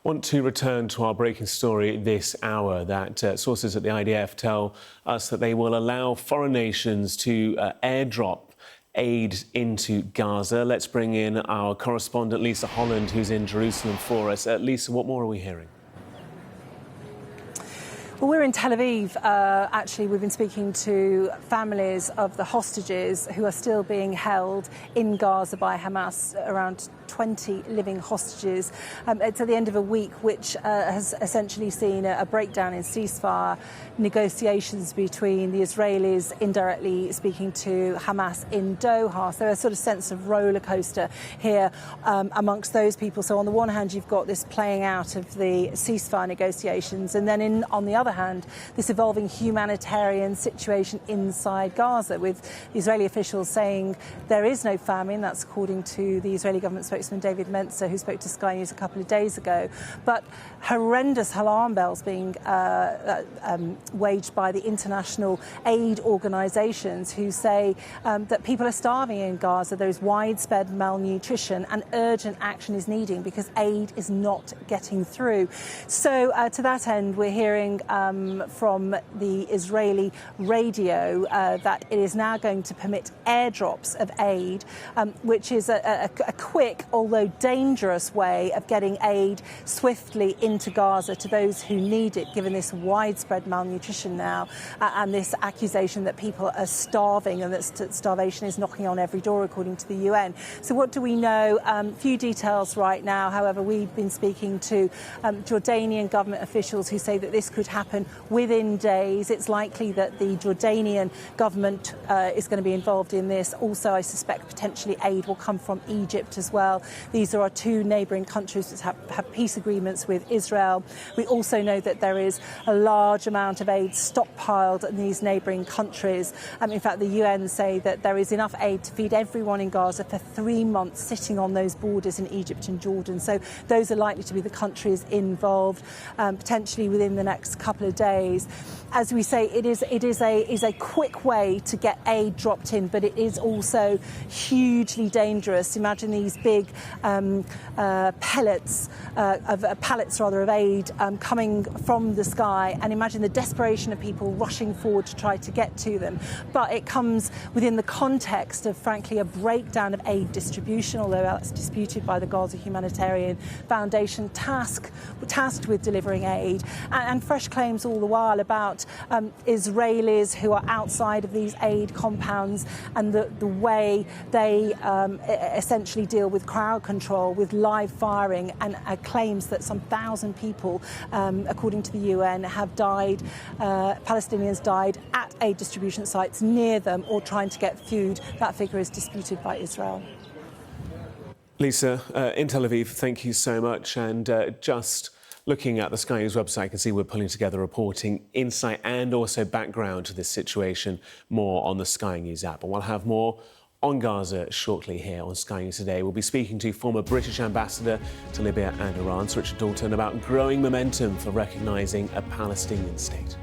Want to return to our breaking story this hour that sources at the IDF tell us that they will allow foreign nations to airdrop aid into Gaza. Let's bring in our correspondent Lisa Holland, who's in Jerusalem for us. Lisa, what more are we hearing? Well, we're in Tel Aviv. Actually, we've been speaking to families of the hostages who are still being held in Gaza by Hamas, around 20 living hostages. It's at the end of a week which has essentially seen a breakdown in ceasefire negotiations between the Israelis indirectly speaking to Hamas in Doha. So a sort of sense of roller coaster here amongst those people. So on the one hand, you've got this playing out of the ceasefire negotiations, and then on the other hand, this evolving humanitarian situation inside Gaza, with Israeli officials saying there is no famine. That's according to the Israeli government spokesman David Mencer, who spoke to Sky News a couple of days ago. But horrendous alarm bells being waged by the international aid organisations, who say that people are starving in Gaza. There is widespread malnutrition and urgent action is needed because aid is not getting through. So to that end, we're hearing from the Israeli radio that it is now going to permit airdrops of aid, which is a quick, although dangerous way of getting aid swiftly into Gaza to those who need it, given this widespread malnutrition now and this accusation that people are starving and that starvation is knocking on every door, according to the UN. So what do we know? Few details right now. However, we've been speaking to Jordanian government officials who say that this could happen within days. It's likely that the Jordanian government is going to be involved in this. Also, I suspect potentially aid will come from Egypt as well. These are our two neighbouring countries that have peace agreements with Israel. We also know that there is a large amount of aid stockpiled in these neighbouring countries. In fact, the UN say that there is enough aid to feed everyone in Gaza for 3 months, sitting on those borders in Egypt and Jordan. So those are likely to be the countries involved, potentially within the next couple of days. As we say, it is a quick way to get aid dropped in, but it is also hugely dangerous. Imagine these big pallets of aid coming from the sky, and imagine the desperation of people rushing forward to try to get to them. But it comes within the context of, frankly, a breakdown of aid distribution, although that's disputed by the Gaza Humanitarian Foundation, tasked with delivering aid, and fresh claims all the while about Israelis who are outside of these aid compounds and the way they essentially deal with crowd control, with live firing, and claims that some 1,000 people, according to the UN, have died, Palestinians died at aid distribution sites near them or trying to get food. That figure is disputed by Israel. Lisa, in Tel Aviv, thank you so much. And just looking at the Sky News website, you can see we're pulling together reporting, insight and also background to this situation, more on the Sky News app. And we'll have more on Gaza shortly here on Sky News Today. We'll be speaking to former British ambassador to Libya and Iran, Sir Richard Dalton, about growing momentum for recognising a Palestinian state.